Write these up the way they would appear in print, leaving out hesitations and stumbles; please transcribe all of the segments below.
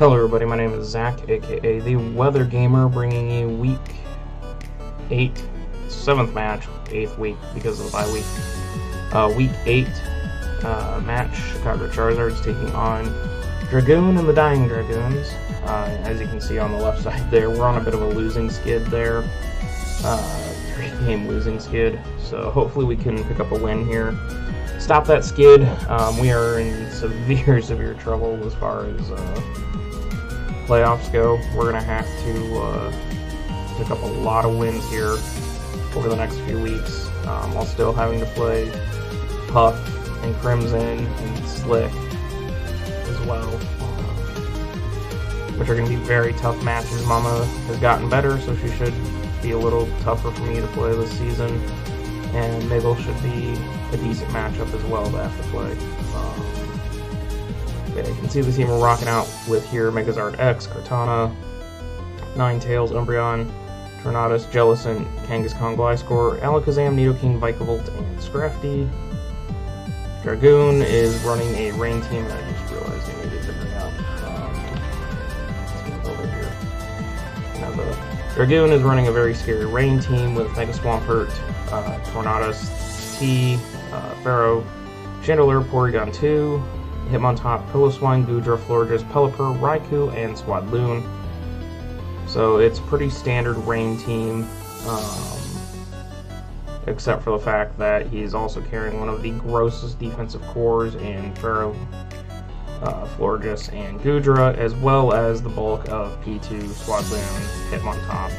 Hello everybody, my name is Zach, aka The Weather Gamer, bringing you Week 8, 7th match, 8th week because of the bye week. Week 8 match, Chicago Charizards taking on Dragoon and the Dying Dragoons. As you can see on the left side there, we're on a bit of a losing skid there. 3-game losing skid, so hopefully we can pick up a win here. Stop that skid. We are in severe trouble as far as playoffs go. We're going to have to pick up a lot of wins here over the next few weeks, while still having to play Puff and Crimson and Slick as well, which are going to be very tough matches. Mama has gotten better, so she should be a little tougher for me to play this season, and Mabel should be a decent matchup as well to have to play. Yeah, you can see the team we're rocking out with here: Megazard X, Cortana, Ninetales, Umbreon, Tornadus, Jellicent, Kangaskhan, Gliscor, Alakazam, Nidoking, Vikavolt, and Scrafty. Dragoon is running a rain team that I just realized I needed to bring out. Let's move over here. Now the Dragoon is running a very scary rain team with Mega Swampert, Tornadus, T, Pharaoh, Chandelure, Porygon 2, Hitmontop, Piloswine, Goodra, Florges, Pelipper, Raikou, and Swadloon. So it's pretty standard rain team, except for the fact that he's also carrying one of the grossest defensive cores in Pharaoh, Florges, and Goodra, as well as the bulk of P2, Swadloon, Hitmontop,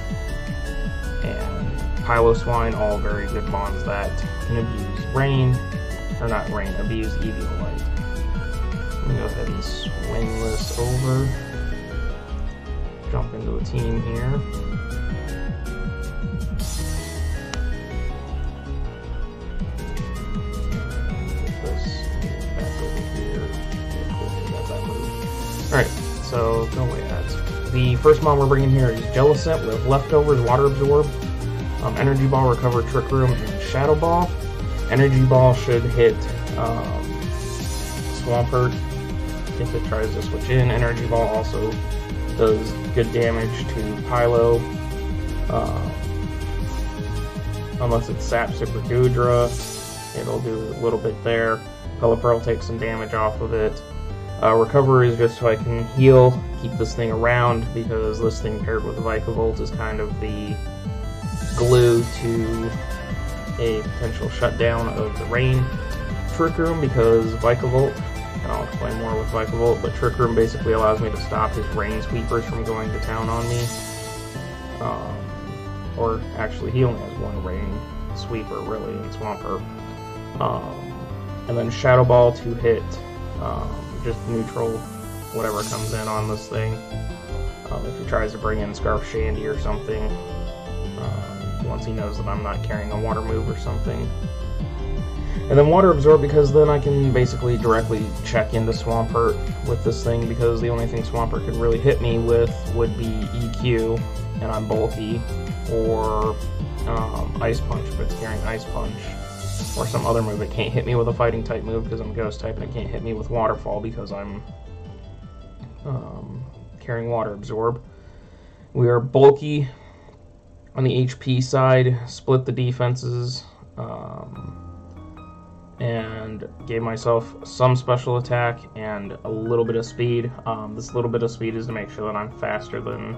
and Piloswine, all very good bonds that can abuse rain, or not rain, abuse Eviolite. Let me go ahead and swing this over. Jump into a team here. Put this back over here. Got that move. Alright, so go away, ads. The first mon we're bringing here is Jellicent with Leftovers, Water Absorb, Energy Ball, Recover, Trick Room, and Shadow Ball. Energy Ball should hit Swampert if it tries to switch in. Energy Ball also does good damage to Pylo, unless it's Sap Super Goodra, it'll do a little bit there. Pelipper will take some damage off of it. Recover is just so I can heal, keep this thing around, because this thing paired with Vikavolt is kind of the glue to a potential shutdown of the rain. Trick Room, because Vikavolt, and I'll explain more with Vikavolt, but Trick Room basically allows me to stop his rain sweepers from going to town on me. Or actually, he only has one rain sweeper, really, in Swampert. And then Shadow Ball to hit just neutral whatever comes in on this thing. If he tries to bring in Scarf Shandy or something, once he knows that I'm not carrying a water move or something. And then Water Absorb, because then I can basically directly check into Swampert with this thing, because the only thing Swampert could really hit me with would be EQ, and I'm bulky, or Ice Punch if it's carrying Ice Punch, or some other move. It can't hit me with a Fighting type move because I'm a Ghost type, and it can't hit me with Waterfall because I'm carrying Water Absorb. We are bulky on the HP side, split the defenses, and gave myself some special attack and a little bit of speed. This little bit of speed is to make sure that I'm faster than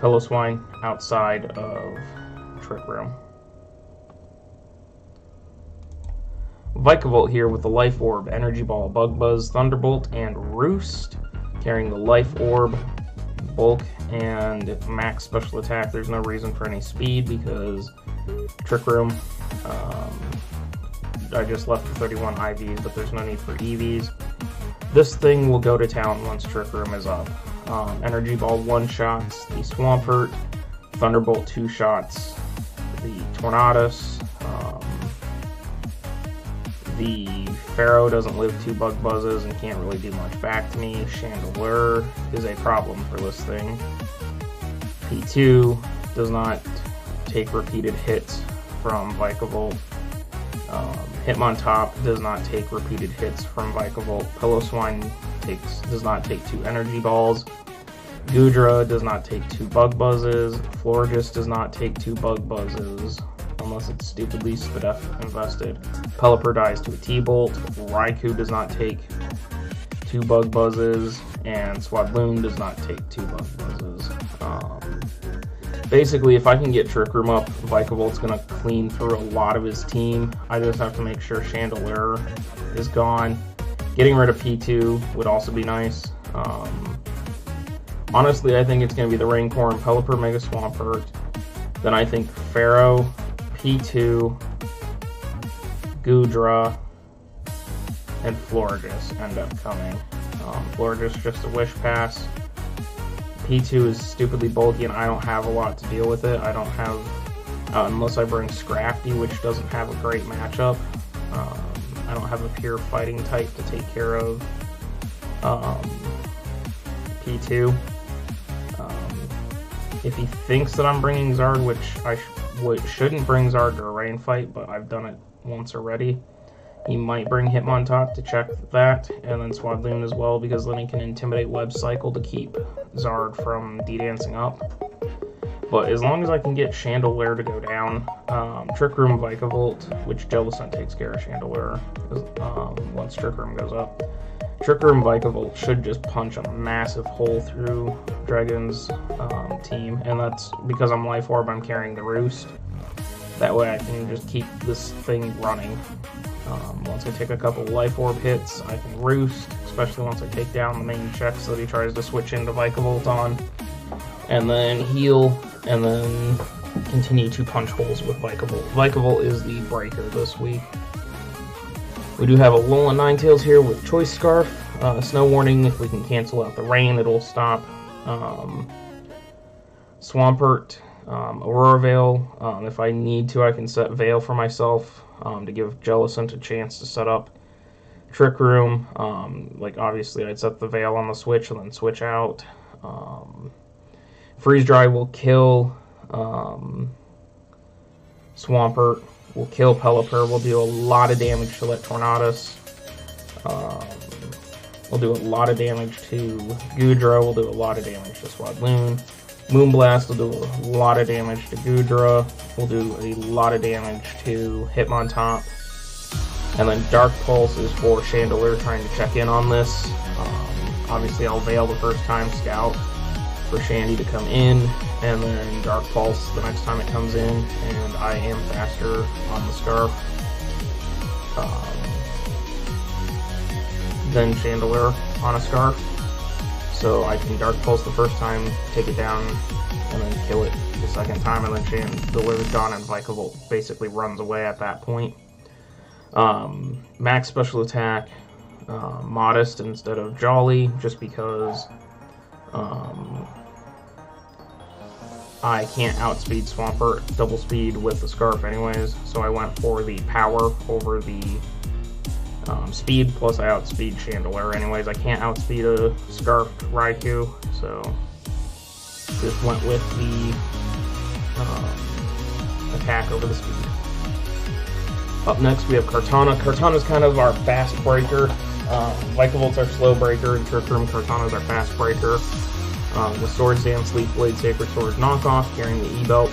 Piloswine outside of Trick Room. Vikavolt here with the Life Orb, Energy Ball, Bug Buzz, Thunderbolt, and Roost, carrying the Life Orb, bulk, and max special attack. There's no reason for any speed because Trick Room, I just left for 31 IVs, but there's no need for EVs. This thing will go to town once Trick Room is up. Energy Ball 1-shots the Swampert, Thunderbolt 2-shots the Tornadus. The Pharaoh doesn't live 2 Bug Buzzes and can't really do much back to me. Chandelure is a problem for this thing. P2 does not take repeated hits from Vikavolt. Hitmontop does not take repeated hits from Vikavolt. Piloswine does not take 2 energy balls. Goodra does not take 2 bug buzzes. Florges does not take 2 bug buzzes unless it's stupidly Spadef invested. Pelipper dies to a T-Bolt. Raikou does not take 2 bug buzzes, and Swadloon does not take 2 bug buzzes. Basically, if I can get Trick Room up, Vikavoult's going to clean through a lot of his team. I just have to make sure Chandelure is gone. Getting rid of P2 would also be nice. Honestly, I think it's going to be the Raincorn, Pelipper, Mega Swampert. Then I think Pharaoh, P2, Goodra, and Florges end up coming. Florges just a Wish Pass. P2 is stupidly bulky and I don't have a lot to deal with it. I don't have, unless I bring Scrafty, which doesn't have a great matchup. I don't have a pure fighting type to take care of P2. If he thinks that I'm bringing Zard, which I shouldn't bring Zard to a rain fight, but I've done it once already, he might bring Hitmontop to check that, and then Swadloon as well, because then he can intimidate Web Cycle to keep Zard from D-dancing up. But as long as I can get Chandelure to go down, Trick Room Vikavolt, which Jellicent takes care of Chandelure once Trick Room goes up. Trick Room Vikavolt should just punch a massive hole through Dragoons' team, and that's because I'm Life Orb, I'm carrying the Roost. That way I can just keep this thing running. Once I take a couple Life Orb hits, I can Roost, especially once I take down the main checks that he tries to switch into Vikavolt on. And then heal, and then continue to punch holes with Vikavolt. Vikavolt is the breaker this week. We do have a Alolan Ninetales here with Choice Scarf. Snow Warning, if we can cancel out the rain, it'll stop. Swampert, Aurora Veil. If I need to, I can set Veil for myself to give Jellicent a chance to set up Trick Room. Like, obviously, I'd set the Veil on the switch and then switch out. Freeze Dry will kill Swampert. We'll kill Pelipper. We'll do a lot of damage to Tornadus. We'll do a lot of damage to Goodra. We'll do a lot of damage to Swadloon. Moonblast will do a lot of damage to Goodra. We'll do a lot of damage to Hitmontop. And then Dark Pulse is for Chandelure trying to check in on this. Obviously, I'll Veil the first time, Scout for Shandy to come in, and then Dark Pulse the next time it comes in, and I am faster on the Scarf than Chandelure on a Scarf. So I can Dark Pulse the first time, take it down, and then kill it the second time, and then Chandelure is gone, and Vikavolt basically runs away at that point. Max Special Attack, Modest instead of Jolly, just because I can't outspeed Swampert double speed with the Scarf anyways, so I went for the power over the speed, plus I outspeed Chandelure anyways. I can't outspeed a Scarfed Raikou, so just went with the attack over the speed. Up next we have Kartana. Kartana's kind of our fast breaker. Vikavolt's our slow breaker, and Trick Room Kartana's our fast breaker. With Swords Dance, Leaf Blade, Sacred Sword knockoff, carrying the E-Belt.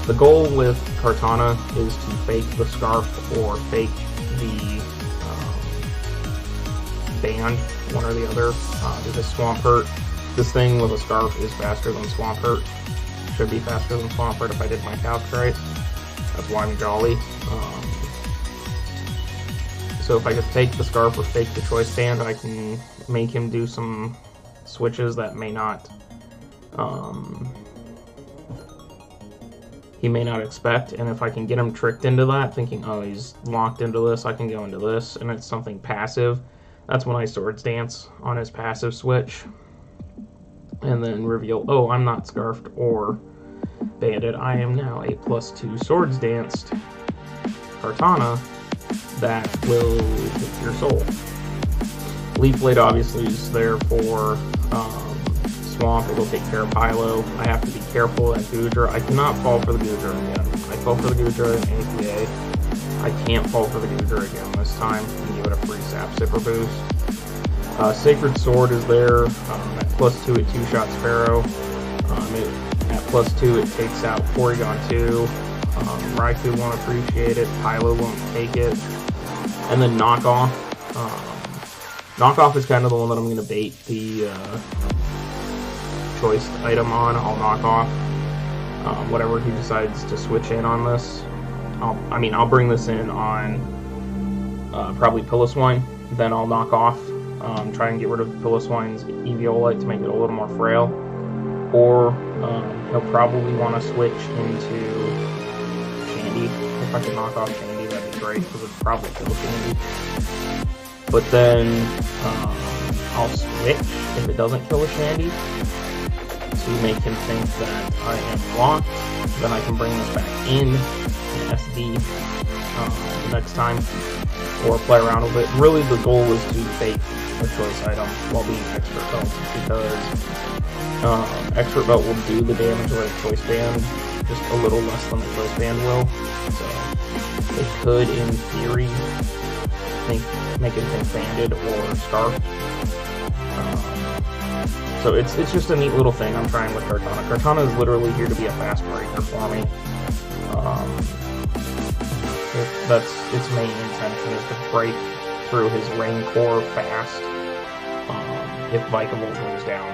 The goal with Kartana is to fake the Scarf or fake the Band, one or the other, because Swampert, this thing with a Scarf is faster than Swampert. Should be faster than Swampert if I did my calcs right. That's why I'm Jolly. So if I could fake the Scarf or fake the Choice Band, I can make him do some switches that may not he may not expect, and if I can get him tricked into that, thinking, oh, he's locked into this, I can go into this, and it's something passive, that's when I Swords Dance on his passive switch, and then reveal, oh, I'm not Scarfed or Banded, I am now a +2 Swords Danced Kartana that will hit your soul. Leaf Blade obviously is there for Swamp. It will take care of Pylo. I have to be careful at Goodra. I cannot fall for the Goodra again. I fell for the Goodra in APA. I can't fall for the Goodra again this time and give it a free Sap Sipper boost. Sacred Sword is there at +2 at 2-shot Sparrow. At +2 it takes out Porygon 2. Raikou won't appreciate it, Pylo won't take it. And then Knockoff. Knockoff is kind of the one that I'm going to bait the choice item on. I'll knock off whatever he decides to switch in on this. I'll bring this in on probably Piloswine, then I'll knock off, try and get rid of Piloswine's Eviolite to make it a little more frail. Or he'll probably want to switch into Shandy. If I can knock off Shandy, that'd be great, because it'd probably kill Shandy. But then I'll switch if it doesn't kill a Shandy to make him think that I am blocked. Then I can bring this back in SD the next time, or play around with it. Really, the goal is to fake a choice item while being Expert Belt, because Expert Belt will do the damage like Choice Band, just a little less than the Choice Band will. So it could, in theory, make it think Banded or Scarf. So it's just a neat little thing I'm trying with Kartana. Kartana is literally here to be a fast breaker for me. That's its main intention, is to break through his Rain Core fast if Vikavolt goes down.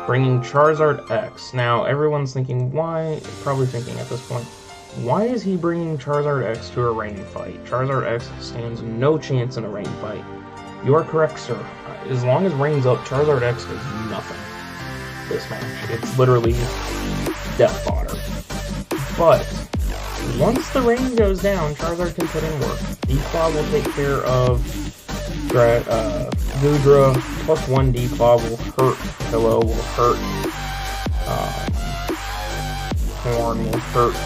Bringing Charizard X. Now everyone's thinking, probably thinking at this point, why is he bringing Charizard X to a rain fight? Charizard X stands no chance in a rain fight. You are correct, sir. As long as rain's up, Charizard X does nothing this match. It's literally death fodder. But once the rain goes down, Charizard can put in work. D-Claw will take care of Goodra. +1 D-Claw will hurt Pillow, will hurt Horn, will hurt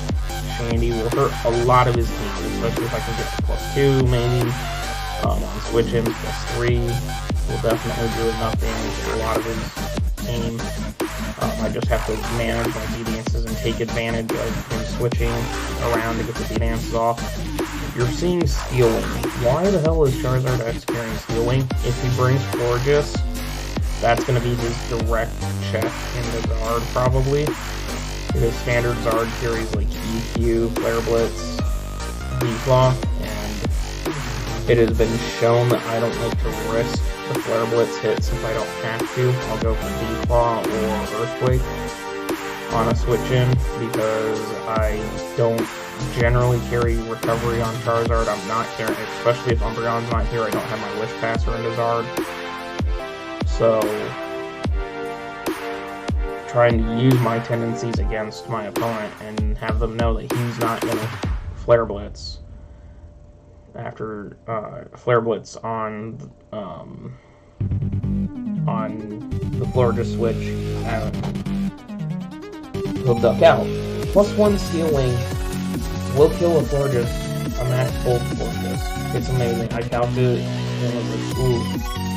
Shandy, will hurt a lot of his team, especially if I can get to +2 maybe. On switch him, +3 will definitely do enough damage to a lot of his team. I just have to manage my D-Dances and take advantage of him switching around to get the D-Dances off. You're seeing Steel Wing. Why the hell is Charizard X carrying Steel Wing? If he brings Florges, that's going to be his direct check in the Zard, probably. Because standard Zard carries like EQ, Flare Blitz, D-Claw, and it has been shown that I don't like to risk the Flare Blitz hits if I don't have to. I'll go for D-Claw or Earthquake on a switch-in, because I don't generally carry Recovery on Charizard. I'm not carrying, especially if Umbreon's not here, I don't have my Wish Passer into Zard. So, trying to use my tendencies against my opponent and have them know that he's not going to Flare Blitz after Flare Blitz on the Florges switch, he'll duck out. +1 Steel Wing will kill a Florges, a max full Florges. It's amazing. I calculated it and was like, ooh,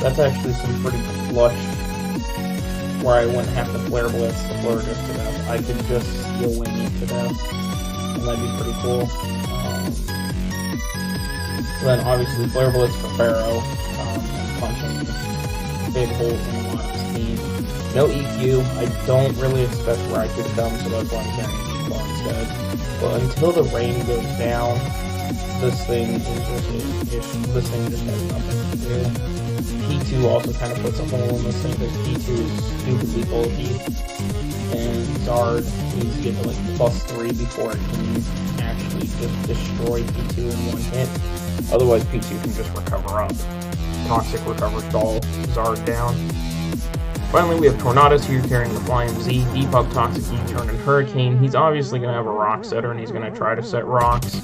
that's actually some pretty clutch, where I wouldn't have to Flare Blitz the Florges to death. I could just Steel Wing it to death, and that'd be pretty cool. Then obviously Flare Blitz for Pharaoh, punching big hole in a lot of his team. No EQ, I don't really expect Raikou to come, so that's why I'm carrying D-Claw instead. But until the rain goes down, this thing just has nothing to do. P2 also kind of puts a hole in this thing, because P2 is stupidly bulky, and Zard needs to get to like +3 before it can actually just destroy P2 in one hit. Otherwise, P2 can just recover up. Toxic recovers all Zard down. Finally, we have Tornadus here carrying the Flying Z, Depug, Toxic U-Turn, and Hurricane. He's obviously going to have a Rock Setter, and he's going to try to set rocks.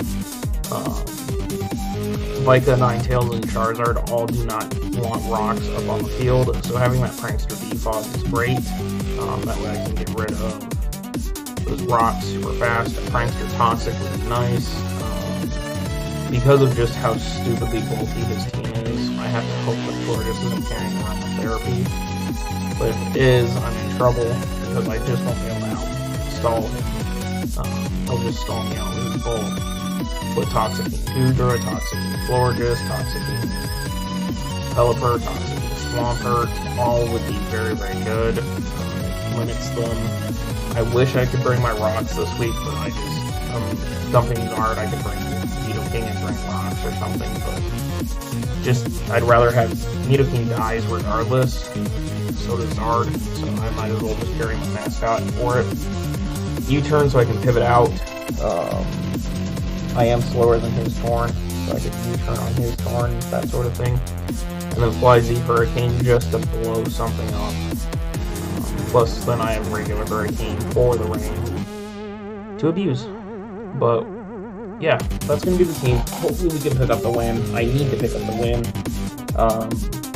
Vika, Ninetales, and Charizard all do not want rocks up on the field, so having that Prankster Defog is great. That way I can get rid of those rocks super fast. A Prankster Toxic would be nice. Because of just how stupidly bulky his team is, I have to hope that Florges isn't carrying around the therapy. But if it is, I'm in trouble, because I just won't be able to stall him. He'll just stall me out with his bulk. With Toxicking Goodra, Toxicking Florges, Toxicking Pelipper, Toxic, Swampert, all would be very, very good. Limits them. I wish I could bring my rocks this week, but I'm dumping guard. I could bring Nidoking and bring rocks or something, but I'd rather have Nidoking dies regardless. So does Zard, so I might as well just carry my mascot for it. U-turn so I can pivot out. I am slower than his Torn, so I could U-turn on his Torn, that sort of thing. And then Fly Z Hurricane just to blow something up. Plus, then I have regular Hurricane for the rain to abuse. But, yeah, that's going to be the team. Hopefully we can pick up the win. I need to pick up the win.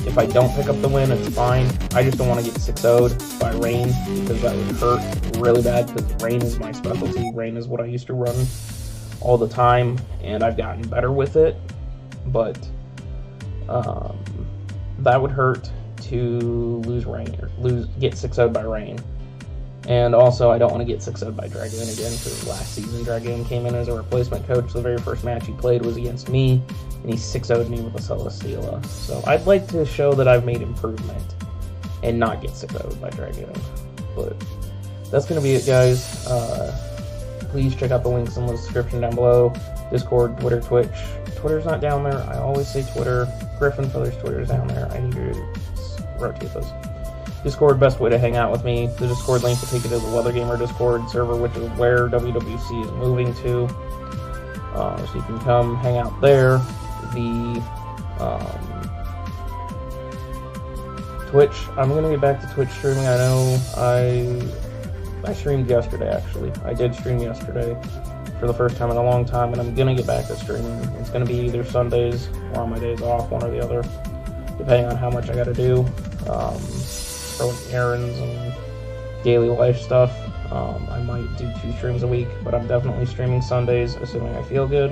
If I don't pick up the win, it's fine. I just don't want to get 6-0'd by rain, because that would hurt really bad, because rain is my specialty. Rain is what I used to run all the time, and I've gotten better with it. But that would hurt to lose rain, or get 6-0'd by rain. And also, I don't want to get 6-0'd by Dragoon again, because last season Dragoon came in as a replacement coach. The very first match he played was against me, and he 6-0'd me with a Celesteela. So I'd like to show that I've made improvement and not get 6-0'd by Dragoon. But that's going to be it, guys. Please check out the links in the description down below. Discord, Twitter, Twitch. Twitter's not down there. I always say Twitter. Griffin Feathers Twitter's down there. I need to rotate those. Discord, best way to hang out with me. The Discord link will take you to the Weather Gamer Discord server, which is where WWC is moving to. So you can come hang out there. The Twitch, I'm going to get back to Twitch streaming. I know I streamed yesterday, actually. I did stream yesterday for the first time in a long time, and I'm going to get back to streaming. It's going to be either Sundays or on my days off, one or the other, depending on how much I got to do. For like errands and daily life stuff. I might do 2 streams a week, but I'm definitely streaming Sundays, assuming I feel good.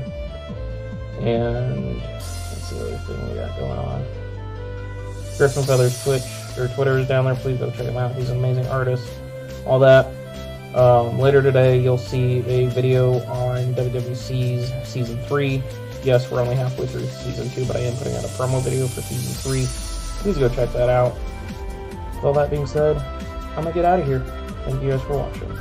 And that's the other thing we got going on. Griffin Feathers Twitter is down there. Please go check him out. He's an amazing artist. All that. Later today, you'll see a video on WWC's Season 3. Yes, we're only halfway through Season 2, but I am putting out a promo video for Season 3. Please go check that out. With all that being said, I'm going to get out of here. Thank you guys for watching.